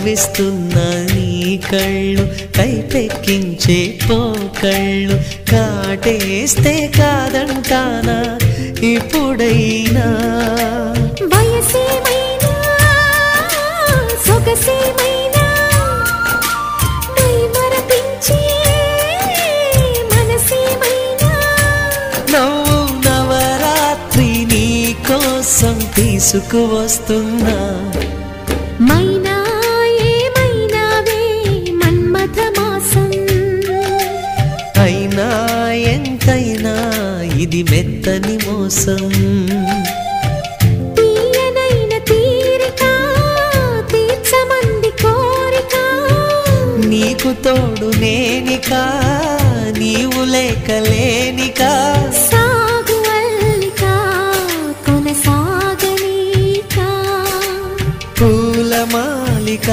కవ్విస్తున్న నీ కళ్ళు కైపెక్కించే పోకళ్ళు కాటేస్తే కాదంటానా ఇప్పుడైనా వయసేమైనా సొగసేమైనా మరపించే మనసేమైనా నవ్వు నవరాత్రి నీ కోసం తీసుకువస్తున్నా మైనా ఏమైనావే మన్మథ మాసం అయినా ఎంతైనా ఇది మెత్తని మోసం తీయనైన తీరిక తీర్చమంది కోరిక నీకు తోడు నేనిక నీవు లేకలేనిక సాగు అల్లిక కొనసాగనీక పూలమాలిక